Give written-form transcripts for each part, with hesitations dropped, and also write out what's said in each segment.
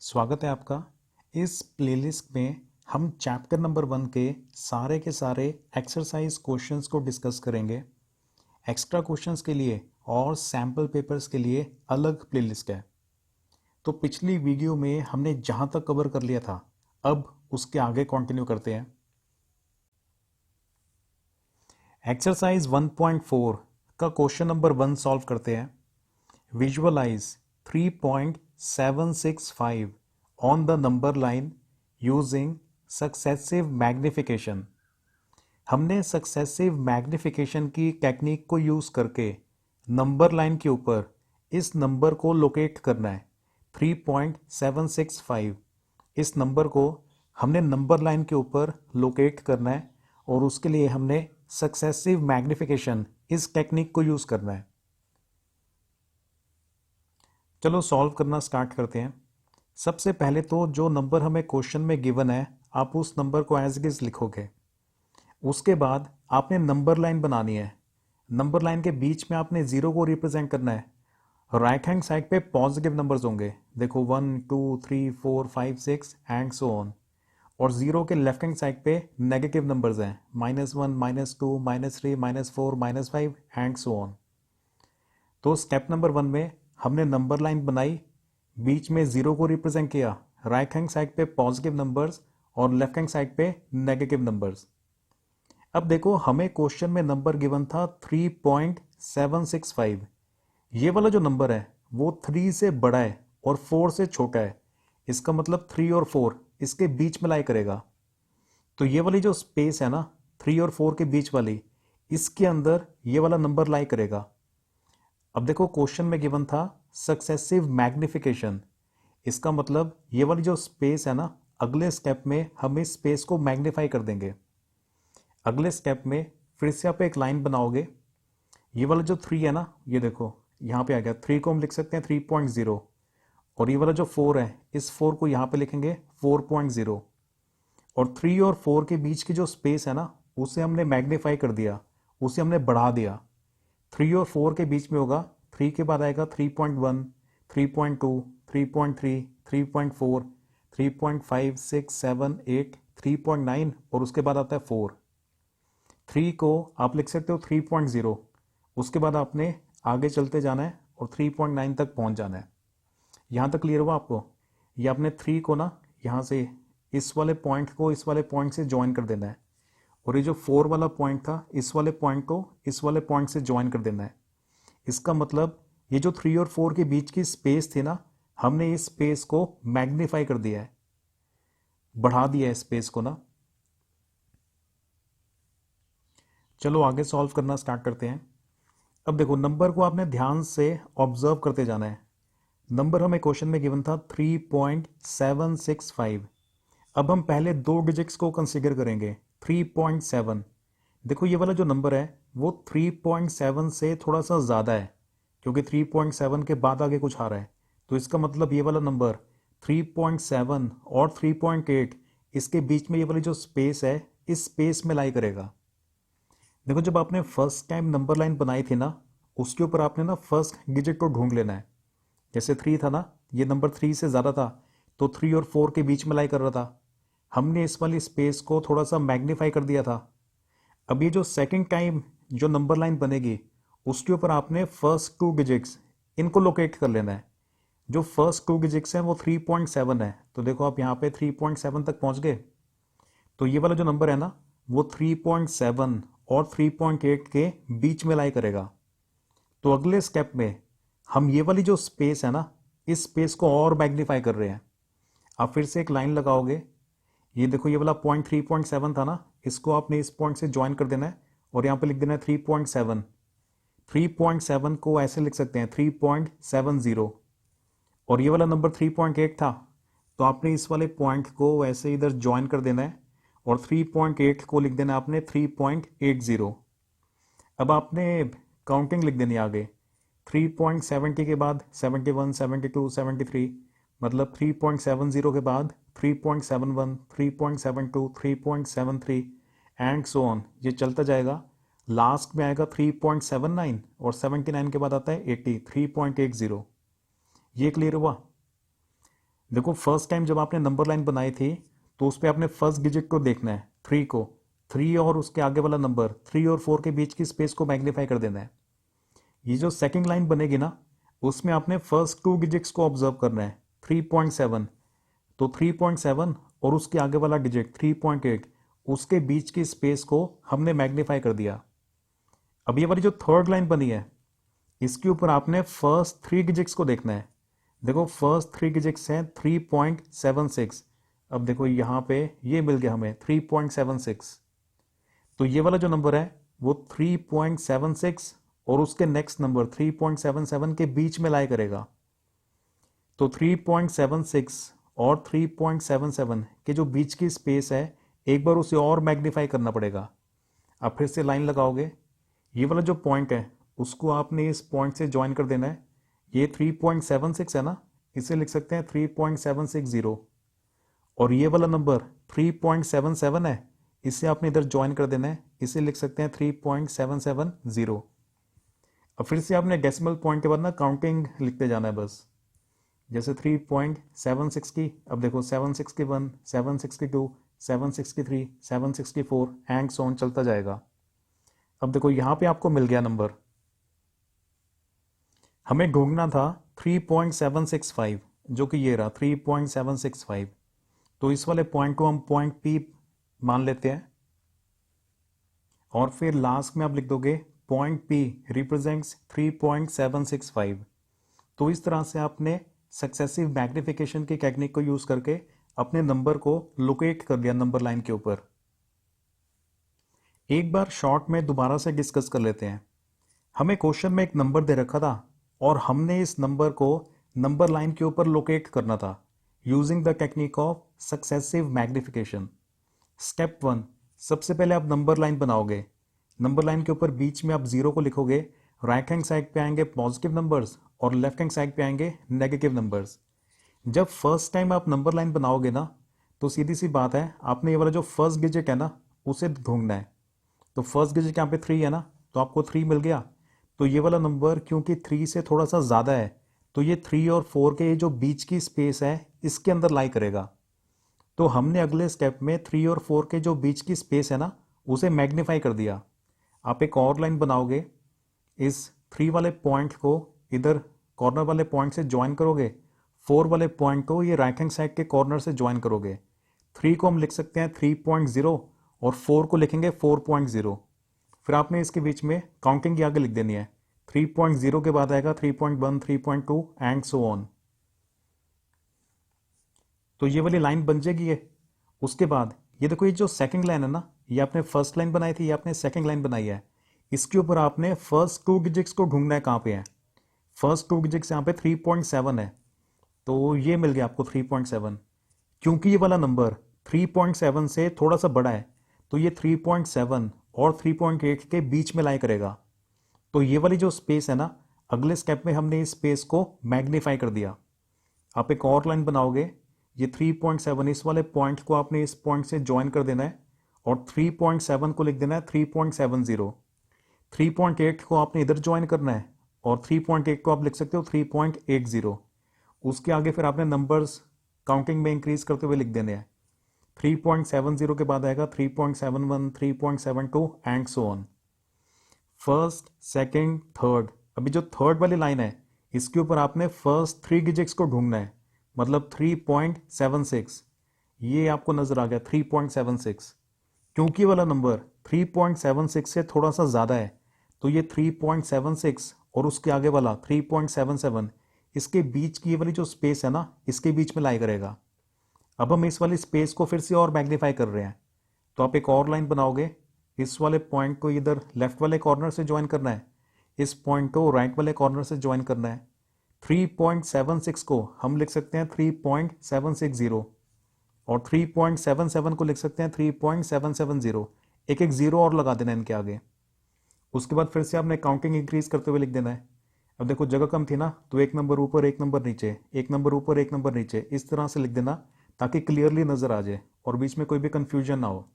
स्वागत है आपका। इस प्लेलिस्ट में हम चैप्टर नंबर 1 के सारे एक्सरसाइज क्वेश्चंस को डिस्कस करेंगे। एक्स्ट्रा क्वेश्चंस के लिए और सैम्पल पेपर्स के लिए अलग प्लेलिस्ट है। तो पिछली वीडियो में हमने जहां तक कवर कर लिया था, अब उसके आगे कंटिन्यू करते हैं। एक्सरसाइज 1.4 का क्वेश्चन नंबर 1 सॉल्व करते हैं। Visualise 3.765 on the number line using successive magnification। हमने सक्सेसिव मैग्निफिकेशन की टेक्निक को यूज़ करके नंबर लाइन के ऊपर इस नंबर को लोकेट करना है। 3.765 इस नंबर को हमने नंबर लाइन के ऊपर लोकेट करना है और उसके लिए हमने सक्सेसिव मैग्निफिकेशन इस टेक्निक को यूज़ करना है। चलो सॉल्व करना स्टार्ट करते हैं। सबसे पहले तो जो नंबर हमें क्वेश्चन में गिवन है, आप उस नंबर को एज इट इज लिखोगे। उसके बाद आपने नंबर लाइन बनानी है। नंबर लाइन के बीच में आपने जीरो को रिप्रेजेंट करना है। राइट हैंड साइड पे पॉजिटिव नंबर्स होंगे, देखो 1 2 3 4 5 6 एंड सो ऑन। और जीरो के लेफ्ट हैंड साइड पे नेगेटिव नंबर्स हैं, -1 -2 -3 -4 -5 एंड सो ऑन। तो स्टेप नंबर 1 में हमने नंबर लाइन बनाई, बीच में जीरो को रिप्रेजेंट किया, राइट हैंड साइड पे पॉजिटिव नंबर्स और लेफ्ट हैंड साइड पे नेगेटिव नंबर्स। अब देखो हमें क्वेश्चन में नंबर गिवन था 3.765। ये वाला जो नंबर है वो 3 से बड़ा है और 4 से छोटा है। इसका मतलब 3 और 4 इसके बीच में लाई करेगा। तो ये वाली जो स्पेस है ना 3 और 4 के बीच वाली, इसके अंदर ये वाला नंबर लाई करेगा। अब देखो क्वेश्चन में गिवन था सक्सेसिव मैग्निफिकेशन। इसका मतलब ये वाली जो स्पेस है ना, अगले स्टेप में हम इस स्पेस को मैग्नीफाई कर देंगे। अगले स्टेप में फिर से आप एक लाइन बनाओगे। ये वाला जो 3 है ना, ये देखो यहाँ पे आ गया, 3 को हम लिख सकते हैं 3.0 और ये वाला जो 4 है, इस 4 को यहाँ पे लिखेंगे 4.0। और 3 और 4 के बीच की जो स्पेस है ना, उसे हमने मैग्नीफाई कर दिया, उसे हमने बढ़ा दिया। 3 और 4 के बीच में होगा, 3 के बाद आएगा 3.1 3.2 3.3 3.4 3.5 6 7 8 3.9 और उसके बाद आता है 4। 3 को आप लिख सकते हो 3.0, उसके बाद आपने आगे चलते जाना है और 3.9 तक पहुंच जाना है। यहाँ तक क्लियर हुआ आपको? ये आपने 3 को ना यहाँ से इस वाले पॉइंट को इस वाले पॉइंट से ज्वाइन कर देना है, और ये जो 4 वाला पॉइंट था, इस वाले पॉइंट को इस वाले पॉइंट से ज्वाइन कर देना है। इसका मतलब ये जो 3 और 4 के बीच की स्पेस थी ना, हमने इस स्पेस को मैग्नीफाई कर दिया है, बढ़ा दिया है स्पेस को ना। चलो आगे सॉल्व करना स्टार्ट करते हैं। अब देखो नंबर को आपने ध्यान से ऑब्जर्व करते जाना है। नंबर हमें क्वेश्चन में गिवन था 3.765। अब हम पहले दो डिजिट्स को कंसीडर करेंगे, 3.7। देखो ये वाला जो नंबर है वो 3.7 से थोड़ा सा ज़्यादा है, क्योंकि 3.7 के बाद आगे कुछ आ रहा है। तो इसका मतलब ये वाला नंबर 3.7 और 3.8, इसके बीच में ये वाली जो स्पेस है, इस स्पेस में लाई करेगा। देखो जब आपने फर्स्ट टाइम नंबर लाइन बनाई थी ना, उसके ऊपर आपने ना फर्स्ट डिजिट को ढूंढ लेना है। जैसे 3 था ना, ये नंबर 3 से ज़्यादा था, तो 3 और 4 के बीच में लाई कर रहा था। हमने इस वाली स्पेस को थोड़ा सा मैग्नीफाई कर दिया था। अब ये जो सेकंड टाइम जो नंबर लाइन बनेगी, उसके ऊपर आपने फर्स्ट 2 डिजिट्स इनको लोकेट कर लेना है। जो फर्स्ट 2 डिजिट्स हैं वो 3.7 है, तो देखो आप यहाँ पे 3.7 तक पहुँच गए। तो ये वाला जो नंबर है ना, वो 3.7 और 3.8 के बीच में लाई करेगा। तो अगले स्टेप में हम ये वाली जो स्पेस है ना, इस स्पेस को और मैग्नीफाई कर रहे हैं। आप फिर से एक लाइन लगाओगे, ये देखो ये वाला पॉइंट 3.7 था ना, इसको आपने इस पॉइंट से ज्वाइन कर देना है और यहाँ पे लिख देना है 3.7। 3.7 को ऐसे लिख सकते हैं 3.70। और ये वाला नंबर 3.8 था, तो आपने इस वाले पॉइंट को ऐसे इधर ज्वाइन कर देना है और 3.8 को लिख देना है आपने 3.80। अब आपने काउंटिंग लिख देनी आगे, 3.70 के बाद 71 72 73, मतलब 3.70 के बाद 3.71 3.72 3.73 एंड सो ऑन, ये चलता जाएगा। लास्ट में आएगा 3.79 और 79 के बाद आता है 80, 3.80। ये क्लियर हुआ? देखो फर्स्ट टाइम जब आपने नंबर लाइन बनाई थी तो उस पर आपने फर्स्ट डिजिट को देखना है, 3 को, 3 और उसके आगे वाला नंबर 3 और 4 के बीच की स्पेस को मैग्नीफाई कर देना है। ये जो सेकंड लाइन बनेगी ना, उसमें आपने फर्स्ट 2 डिजिट्स को ऑब्जर्व करना है, 3.7, तो 3.7 और उसके आगे वाला डिजिट 3.8, उसके बीच की स्पेस को हमने मैग्नीफाई कर दिया। अब ये वाली जो थर्ड लाइन बनी है, इसके ऊपर आपने फर्स्ट 3 डिजिट्स को देखना है। देखो फर्स्ट 3 डिजिट्स हैं 3.76। अब देखो यहाँ पे ये मिल गया हमें 3.76, तो ये वाला जो नंबर है वो 3.76 और उसके नेक्स्ट नंबर 3.77 के बीच में लाई करेगा। तो 3.76 और 3.77 के जो बीच की स्पेस है, एक बार उसे और मैग्नीफाई करना पड़ेगा। अब फिर से लाइन लगाओगे, ये वाला जो पॉइंट है उसको आपने इस पॉइंट से ज्वाइन कर देना है। ये 3.76 है ना, इसे लिख सकते हैं 3.760, और ये वाला नंबर 3.77 है, इसे आपने इधर ज्वाइन कर देना है, इसे लिख सकते हैं 3.770। अब फिर से आपने डेसिमल पॉइंट के बाद ना काउंटिंग लिखते जाना है बस, जैसे 3.76 की, अब देखो 761, 762, 763, 764 एंड सो ऑन चलता जाएगा। अब देखो यहाँ पे आपको मिल गया नंबर, हमें ढूंढना था 3.765, जो कि ये रहा 3.765। तो इस वाले पॉइंट को हम पॉइंट पी मान लेते हैं, और फिर लास्ट में आप लिख दोगे पॉइंट पी रिप्रेजेंट्स 3.765। तो इस तरह से आपने सक्सेसिव मैग्निफिकेशन की टेक्निक को यूज करके अपने नंबर को लोकेट कर लिया नंबर लाइन के ऊपर। एक बार शॉर्ट में दोबारा से डिस्कस कर लेते हैं। हमें क्वेश्चन में एक नंबर दे रखा था और हमने इस नंबर को नंबर लाइन के ऊपर लोकेट करना था using the technique of successive magnification. Step 1, सबसे पहले आप नंबर लाइन बनाओगे। नंबर लाइन के ऊपर बीच में आप 0 को लिखोगे, राइट हैंड साइड पे आएंगे पॉजिटिव नंबर्स और लेफ्ट हैंड साइड पे आएंगे नेगेटिव नंबर्स। जब फर्स्ट टाइम आप नंबर लाइन बनाओगे ना, तो सीधी सी बात है, आपने ये वाला जो फर्स्ट डिजिट है ना उसे ढूंढना है। तो फर्स्ट डिजिट यहाँ पे 3 है ना, तो आपको 3 मिल गया। तो ये वाला नंबर क्योंकि 3 से थोड़ा सा ज़्यादा है, तो ये 3 और 4 के ये जो बीच की स्पेस है इसके अंदर लाई करेगा। तो हमने अगले स्टेप में 3 और 4 के जो बीच की स्पेस है ना उसे मैग्नीफाई कर दिया। आप एक और लाइन बनाओगे, इस 3 वाले पॉइंट को इधर कॉर्नर वाले पॉइंट से ज्वाइन करोगे, 4 वाले पॉइंट को ये राइट हैंड साइड के कॉर्नर से ज्वाइन करोगे। 3 को हम लिख सकते हैं 3.0 और 4 को लिखेंगे 4.0। फिर आपने इसके बीच में काउंटिंग की आगे लिख देनी है, 3.0 के बाद आएगा 3.1, 3.2 एंड सो ऑन। तो ये वाली लाइन बन जाएगी है। उसके बाद ये देखो, ये जो सेकंड लाइन है ना, ये आपने फर्स्ट लाइन बनाई थी, ये आपने सेकंड लाइन बनाई है। इसके ऊपर आपने फर्स्ट 2 डिजिट्स को ढूंढना है, कहाँ पे है। फर्स्ट 2 डिजिट्स यहाँ पे 3.7 है, तो ये मिल गया आपको 3.7। क्योंकि ये वाला नंबर 3.7 से थोड़ा सा बड़ा है, तो ये 3.7 और 3.8 के बीच में लाई करेगा। तो ये वाली जो स्पेस है ना, अगले स्टेप में हमने इस स्पेस को मैग्नीफाई कर दिया। आप एक और लाइन बनाओगे, ये 3.7 इस वाले पॉइंट को आपने इस पॉइंट से ज्वाइन कर देना है, और 3.7 को लिख देना है 3.70। 3.8 को आपने इधर ज्वाइन करना है, और 3.8 को आप लिख सकते हो 3.80। उसके आगे फिर आपने नंबर्स काउंटिंग में इंक्रीज करते हुए लिख देने हैं। 3.70 के बाद आएगा 3.71, 3.72 and so on. First, second, third. अभी जो थर्ड वाली लाइन है इसके ऊपर आपने फर्स्ट 3 डिजिट्स को ढूंढना है, मतलब 3.76। ये आपको नजर आ गया 3.76। क्योंकि वाला नंबर 3.76 से थोड़ा सा ज़्यादा है, तो ये 3.76 और उसके आगे वाला 3.77, इसके बीच की ये वाली जो स्पेस है ना, इसके बीच में लाई करेगा। अब हम इस वाली स्पेस को फिर से और मैग्नीफाई कर रहे हैं। तो आप एक और लाइन बनाओगे, इस वाले पॉइंट को इधर लेफ्ट वाले कॉर्नर से ज्वाइन करना है, इस पॉइंट को राइट वाले कॉर्नर से ज्वाइन करना है। 3.76 को हम लिख सकते हैं 3.760, और 3.77 को लिख सकते हैं 3.770। एक एक जीरो और लगा देना है इनके आगे। उसके बाद फिर से आपने काउंटिंग इंक्रीज करते हुए लिख देना है। अब देखो जगह कम थी ना, तो एक नंबर ऊपर एक नंबर नीचे, एक नंबर ऊपर एक नंबर नीचे, इस तरह से लिख देना ताकि क्लियरली नजर आ जाए और बीच में कोई भी कंफ्यूजन ना हो।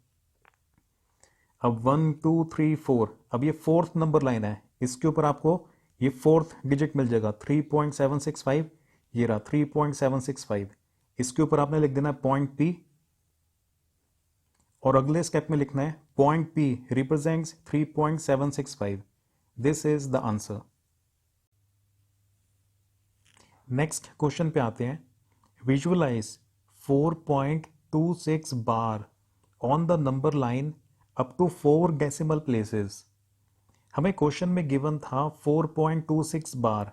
अब 1 2 3 4, अब ये फोर्थ नंबर लाइन है, इसके ऊपर आपको ये फोर्थ डिजिट मिल जाएगा 3.765। ये रहा 3.765। इसके ऊपर आपने लिख देना है पॉइंट पी, और अगले स्टेप में लिखना है point P represents 3.765। This is the answer. Next question पे आते हैं। Visualise 4.26 bar on the number line up to 4 decimal places. हमें क्वेश्चन में गिवन था 4.26 बार।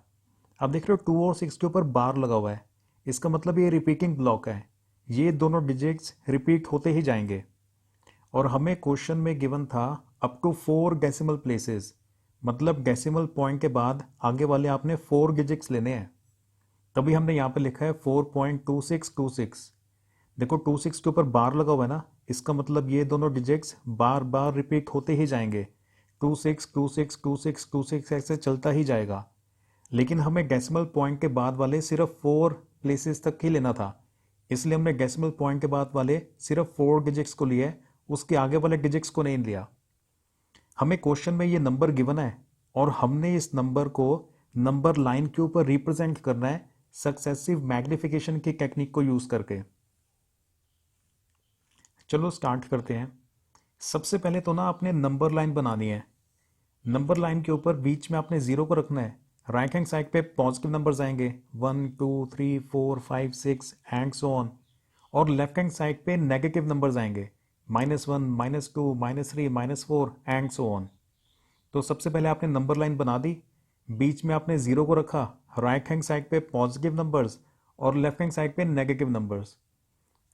अब देख रहे हो 2 और 6 के ऊपर बार लगा हुआ है, इसका मतलब ये रिपीटिंग ब्लॉक है, ये दोनों डिजिट्स रिपीट होते ही जाएंगे। और हमें क्वेश्चन में गिवन था अप टू 4 डेसिमल प्लेसेस, मतलब डेसिमल पॉइंट के बाद आगे वाले आपने 4 डिजिट्स लेने हैं। तभी हमने यहाँ पे लिखा है 4.2626। देखो 26 के ऊपर बार लगा हुआ है ना, इसका मतलब ये दोनों डिजिट्स बार बार रिपीट होते ही जाएंगे। 26 26 26 26 ऐसे चलता ही जाएगा। लेकिन हमें डेसिमल पॉइंट के बाद वाले सिर्फ 4 प्लेसेस तक ही लेना था, इसलिए हमने डेसिमल पॉइंट के बाद वाले सिर्फ 4 डिजिट्स को लिए, उसके आगे वाले डिजिट्स को नहीं लिया। हमें क्वेश्चन में ये नंबर गिवन है और हमने इस नंबर को नंबर लाइन के ऊपर रिप्रेजेंट करना है सक्सेसिव मैग्निफिकेशन की टेक्निक को यूज करके। चलो स्टार्ट करते हैं। सबसे पहले तो ना आपने नंबर लाइन बनानी है। नंबर लाइन के ऊपर बीच में आपने 0 को रखना है। राइट हैंड साइड पे पॉजिटिव नंबर्स आएंगे 1 2 3 4 5 6 एंड सो ऑन, और लेफ्ट हैंड साइड पे नेगेटिव नंबर्स आएंगे -1 -2 -3 -4 एंड सो ऑन। तो सबसे पहले आपने नंबर लाइन बना दी, बीच में आपने 0 को रखा, राइट हैंड साइड पे पॉजिटिव नंबर्स और लेफ्ट हैंड साइड पे नेगेटिव नंबर्स।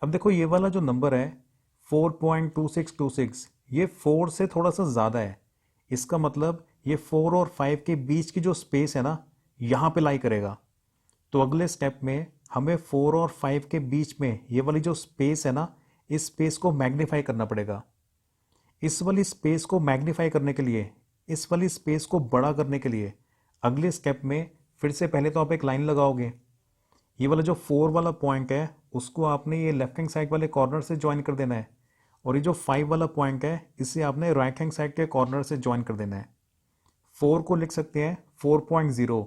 अब देखो ये वाला जो नंबर है 4.2626, ये 4 से थोड़ा सा ज़्यादा है। इसका मतलब ये 4 और 5 के बीच की जो स्पेस है ना, यहाँ पे लाई करेगा। तो अगले स्टेप में हमें 4 और 5 के बीच में ये वाली जो स्पेस है ना, इस स्पेस को मैग्नीफाई करना पड़ेगा। इस वाली स्पेस को मैग्नीफाई करने के लिए, इस वाली स्पेस को बड़ा करने के लिए अगले स्टेप में फिर से पहले तो आप एक लाइन लगाओगे। ये वाला जो 4 वाला पॉइंट है उसको आपने ये लेफ्ट हैंड साइड वाले कॉर्नर से ज्वाइन कर देना है, और ये जो 5 वाला पॉइंट है इसे आपने राइट हैंड साइड के कॉर्नर से ज्वाइन कर देना है। 4 को लिख सकते हैं 4.0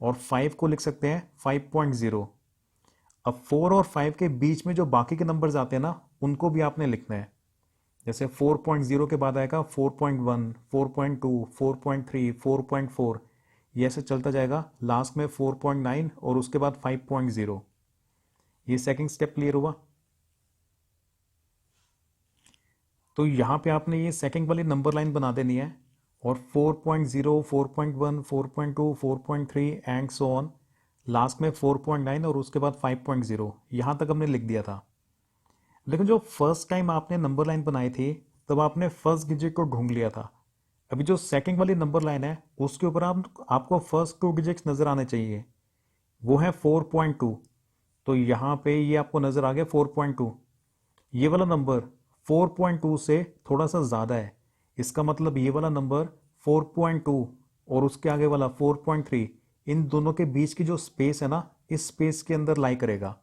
और 5 को लिख सकते हैं 5.0। अब 4 और 5 के बीच में जो बाकी के नंबर्स आते हैं ना, उनको भी आपने लिखना है। जैसे 4.0 के बाद आएगा 4.1 4.2 4.3 4.4, ये ऐसे चलता जाएगा, लास्ट में 4.9 और उसके बाद 5.0। ये सेकंड स्टेप क्लियर हुआ। तो यहाँ पे आपने ये सेकंड वाली नंबर लाइन बना देनी है, और 4.0 4.1 4.2 4.3 एंड सो ऑन, लास्ट में 4.9 और उसके बाद 5.0, यहाँ तक हमने लिख दिया था। लेकिन जो फर्स्ट टाइम आपने नंबर लाइन बनाई थी तब आपने फर्स्ट डिजिट को ढूंढ लिया था। अभी जो सेकंड वाली नंबर लाइन है उसके ऊपर आपको फर्स्ट 2 डिजिट्स नज़र आने चाहिए, वो है 4.2। तो यहाँ पे ये आपको नज़र आ गया 4.2। ये वाला नंबर 4.2 से थोड़ा सा ज़्यादा है, इसका मतलब ये वाला नंबर 4.2 और उसके आगे वाला 4.3, इन दोनों के बीच की जो स्पेस है ना, इस स्पेस के अंदर लाई करेगा।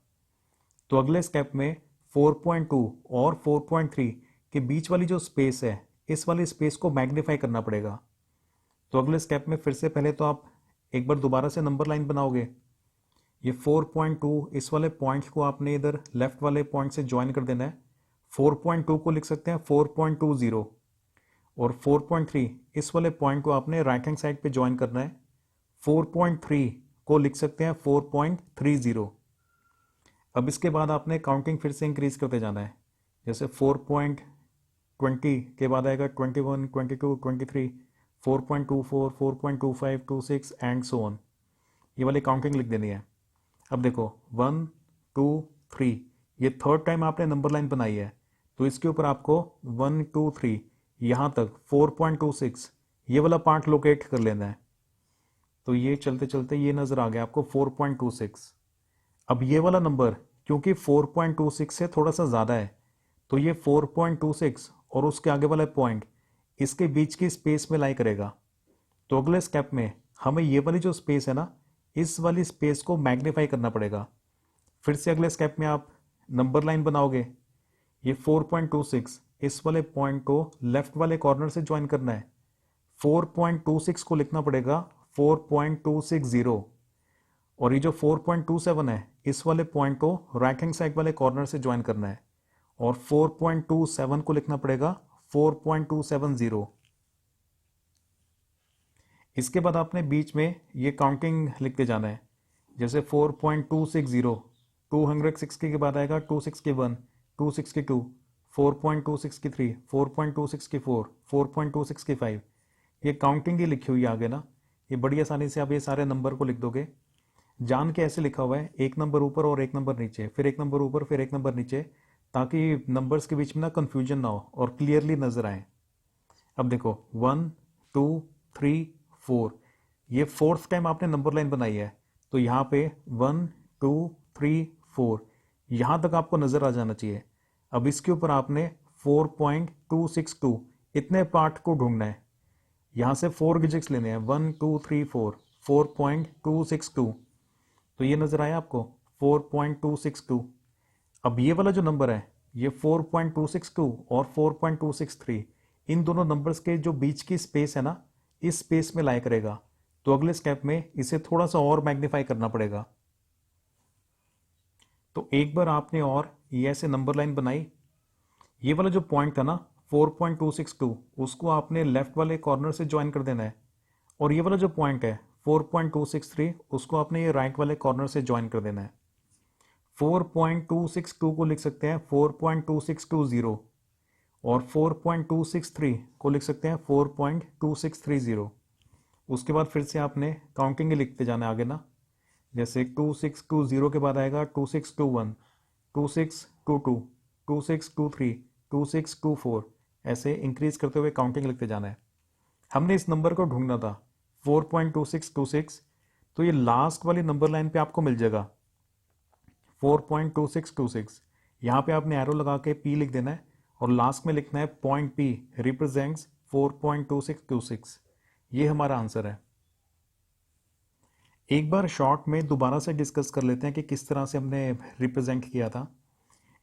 तो अगले स्टेप में 4.2 और 4.3 के बीच वाली जो स्पेस है, इस वाली स्पेस को मैग्नीफाई करना पड़ेगा। तो अगले स्टेप में फिर से पहले तो आप एक बार दोबारा से नंबर लाइन बनाओगे। ये 4.2 इस वाले पॉइंट को आपने इधर लेफ्ट वाले पॉइंट से ज्वाइन कर देना है। 4.2 को लिख सकते हैं 4.20, और 4.3 इस वाले पॉइंट को आपने राइट हैंड साइड पे ज्वाइन करना है। 4.3 को लिख सकते हैं 4.30। अब इसके बाद आपने काउंटिंग फिर से इंक्रीज करते जाना है। जैसे 4.20 के बाद आएगा 21 22 23 4.24 4.25 26 एंड सो ऑन, ये वाली काउंटिंग लिख देनी है। अब देखो 1 2 3, ये थर्ड टाइम आपने नंबर लाइन बनाई है, तो इसके ऊपर आपको 1 2 3 यहाँ तक 4.26 ये वाला पार्ट लोकेट कर लेना है। तो ये चलते चलते ये नज़र आ गया आपको 4.26। अब ये वाला नंबर क्योंकि 4.26 से थोड़ा सा ज़्यादा है, तो ये 4.26 और उसके आगे वाला पॉइंट इसके बीच की स्पेस में लाई करेगा। तो अगले स्टेप में हमें ये वाली जो स्पेस है ना, इस वाली स्पेस को मैग्नीफाई करना पड़ेगा। फिर से अगले स्टेप में आप नंबर लाइन बनाओगे। ये 4.26 इस वाले पॉइंट को लेफ्ट वाले कॉर्नर से ज्वाइन करना है। 4.26 को लिखना पड़ेगा 4.260, और ये जो 4.27 है इस वाले पॉइंट को राइट हैंड साइड वाले कॉर्नर से ज्वाइन करना है और 4.27 को लिखना पड़ेगा 4.270। इसके बाद आपने बीच में ये काउंटिंग लिखते जाना है, जैसे 4.260, 260 के बाद आएगा 261, 262, 4.263, 4.264, 4.265। ये काउंटिंग ही लिखी हुई है आगे ना। ये बड़ी आसानी से आप ये सारे नंबर को लिख दोगे। जान के ऐसे लिखा हुआ है, एक नंबर ऊपर और एक नंबर नीचे, फिर एक नंबर ऊपर फिर एक नंबर नीचे, ताकि नंबर्स के बीच में ना कन्फ्यूजन ना हो और क्लियरली नजर आए। अब देखो 1 2 3 4, ये फोर्थ टाइम आपने नंबर लाइन बनाई है, तो यहाँ पे 1 2 3 4 यहाँ तक आपको नजर आ जाना चाहिए। अब इसके ऊपर आपने 4.262 इतने पार्ट को ढूंढना है। यहाँ से 4 डिजिट्स लेने हैं, 1 2 3 4, 4.262, तो ये नजर आया आपको 4.262। अब ये वाला जो नंबर है ये 4.262 और 4.263, इन दोनों नंबर्स के जो बीच की स्पेस है ना, इस स्पेस में लाई करेगा। तो अगले स्टेप में इसे थोड़ा सा और मैग्नीफाई करना पड़ेगा। तो एक बार आपने और ये ऐसे नंबर लाइन बनाई, ये वाला जो पॉइंट था ना 4.262, उसको आपने लेफ्ट वाले कॉर्नर से ज्वाइन कर देना है, और ये वाला जो पॉइंट है 4.263, उसको आपने ये राइट वाले कॉर्नर से ज्वाइन कर देना है। 4.262 को लिख सकते हैं 4.2620 और 4.263 को लिख सकते हैं 4.2630। उसके बाद फिर से आपने काउंटिंग ही लिखते जाना है आगे ना, जैसे 2620 के बाद आएगा 2621, 2622, 2623, 2624, ऐसे इंक्रीज करते हुए काउंटिंग लिखते जाना है। हमने इस नंबर को ढूंढना था 4.2626, तो ये लास्ट वाली नंबर लाइन पे आपको मिल जाएगा 4.2626। यहाँ पे आपने एरो लगा के P लिख देना है और लास्ट में लिखना है पॉइंट P रिप्रेजेंट्स 4.2626। ये हमारा आंसर है। एक बार शॉर्ट में दोबारा से डिस्कस कर लेते हैं कि किस तरह से हमने रिप्रेजेंट किया था।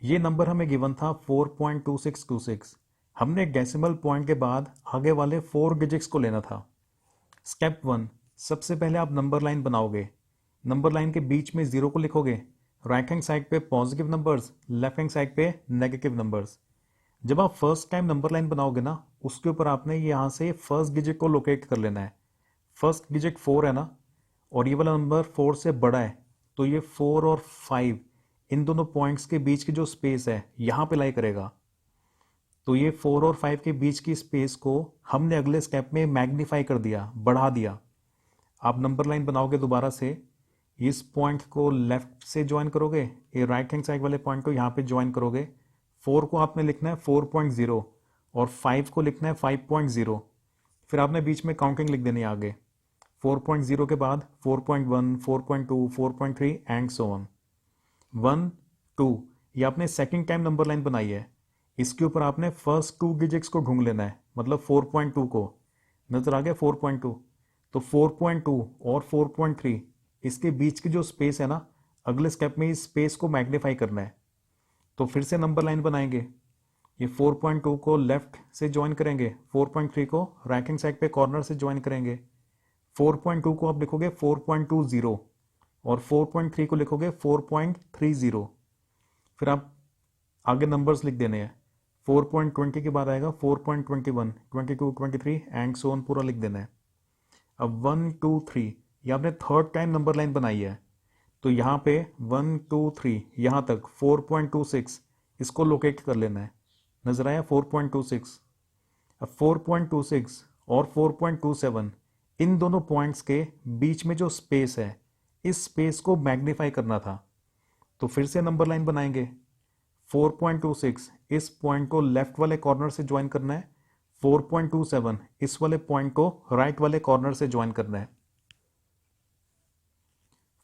ये नंबर हमें गिवन था 4.2626। हमने डेसिमल पॉइंट के बाद आगे वाले 4 डिजिट्स को लेना था। स्टेप 1, सबसे पहले आप नंबर लाइन बनाओगे। नंबर लाइन के बीच में 0 को लिखोगे, राइट हैंड साइड पे positive numbers, left hand side पे नेगेटिव नंबर्स। जब आप फर्स्ट टाइम नंबर लाइन बनाओगे ना, उसके ऊपर आपने यहाँ से फर्स्ट डिजिट को लोकेट कर लेना है। फर्स्ट डिजिट 4 है ना, और ये वाला नंबर 4 से बड़ा है, तो ये 4 और 5 इन दोनों पॉइंट्स के बीच की जो स्पेस है यहाँ पे लाई करेगा। तो ये 4 और 5 के बीच की स्पेस को हमने अगले स्टेप में मैग्नीफाई कर दिया, बढ़ा दिया। आप नंबर लाइन बनाओगे दोबारा से, इस पॉइंट को लेफ्ट से ज्वाइन करोगे, ये राइट हैंड साइड वाले पॉइंट को यहाँ पे ज्वाइन करोगे। 4 को आपने लिखना है 4.0 और 5 को लिखना है 5.0। फिर आपने बीच में काउंटिंग लिख देनी है आगे, 4.0 के बाद 4.1, 4.2, 4.3 एंड सो ऑन। 1 2, ये आपने सेकंड टाइम नंबर लाइन बनाई है, इसके ऊपर आपने फर्स्ट 2 डिजिट्स को ढूंढ लेना है, मतलब 4.2 को। नजर आ गया 4.2, तो 4.2 और 4.3 इसके बीच की जो स्पेस है ना, अगले स्टेप में इस स्पेस को मैग्नीफाई करना है। तो फिर से नंबर लाइन बनाएंगे, ये 4.2 को लेफ्ट से ज्वाइन करेंगे, 4.3 को राइट हैंड साइड पे कॉर्नर से ज्वाइन करेंगे। 4.2 को आप लिखोगे 4.20 और 4.3 को लिखोगे 4.30। फिर आप आगे नंबर्स लिख देने हैं, 4.20 के बाद आएगा 4.21, 22, 23 एंड सो ऑन, पूरा लिख देना है। अब 1 2 3, ये आपने थर्ड टाइम नंबर लाइन बनाई है, तो यहाँ पे 1 2 3 यहाँ तक 4.26 इसको लोकेट कर लेना है। नजर आया 4.26। अब 4.26 और 4.27 इन दोनों पॉइंट्स के बीच में जो स्पेस है, इस स्पेस को मैग्नीफाई करना था। तो फिर से नंबर लाइन बनाएंगे, 4.26 इस पॉइंट को लेफ्ट वाले कॉर्नर से ज्वाइन करना है, 4.27 इस वाले पॉइंट को राइट वाले कॉर्नर से ज्वाइन करना है।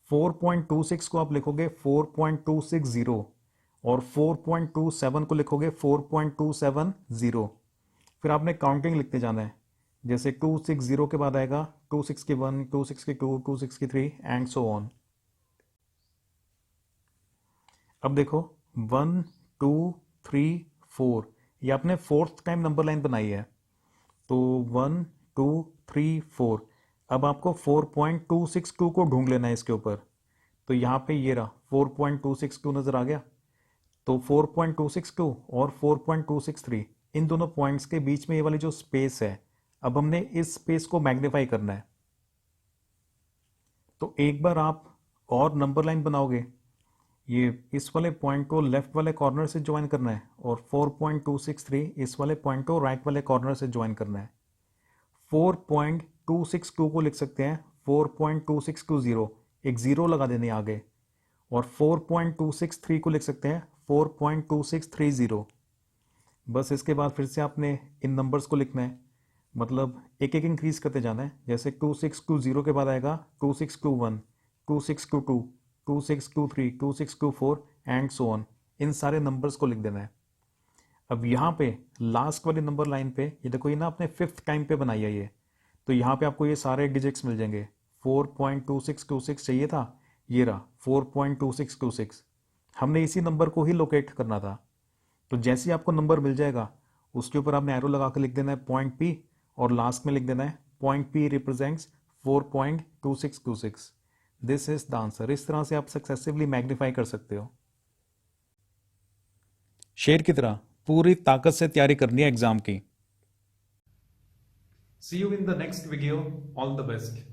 4.26 को आप लिखोगे 4.260 और 4.27 को लिखोगे 4.270। फिर आपने काउंटिंग लिखते जाना है, जैसे 260 के बाद आएगा 261, 262, 263 एंड सो ऑन। अब देखो 1 2 3 4, ये आपने फोर्थ टाइम नंबर लाइन बनाई है, तो 1 2 3 4। अब आपको 4.262 को ढूंढ लेना है इसके ऊपर। तो यहाँ पे ये रहा 4.262 नज़र आ गया। तो 4.262 और 4.263 इन दोनों पॉइंट्स के बीच में ये वाली जो स्पेस है, अब हमने इस स्पेस को मैग्नीफाई करना है। तो एक बार आप और नंबर लाइन बनाओगे, ये इस वाले पॉइंट को लेफ्ट वाले कॉर्नर से ज्वाइन करना है और 4.263 इस वाले पॉइंट को राइट वाले कॉर्नर से ज्वाइन करना है। 4.262 को लिख सकते हैं 4.2620, एक ज़ीरो लगा देने आगे, और 4.263 को लिख सकते हैं 4.2630। बस इसके बाद फिर से आपने इन नंबर्स को लिखना है, मतलब एक एक इंक्रीज करते जाना है। जैसे 2620 के बाद आएगा 2621, 2622, 2623, 2624 एंड सो ऑन। इन सारे नंबर्स को लिख देना है। अब यहाँ पे लास्ट वाली नंबर लाइन पे ये देखो, ये ना आपने 5th टाइम पे बनाई है ये, तो यहाँ पे आपको ये सारे डिजिट्स मिल जाएंगे। 4.2626 चाहिए था, ये रहा 4.2626। हमने इसी नंबर को ही लोकेट करना था। तो जैसे ही आपको नंबर मिल जाएगा उसके ऊपर आपने एरो लगा के लिख देना है पॉइंट पी, और लास्ट में लिख देना है point P represents 4.2626। This is the answer. इस तरह से आप सक्सेसिवली मैग्नीफाई कर सकते हो। शेर की तरह पूरी ताकत से तैयारी करनी है एग्जाम की। See you in the next video. All the best.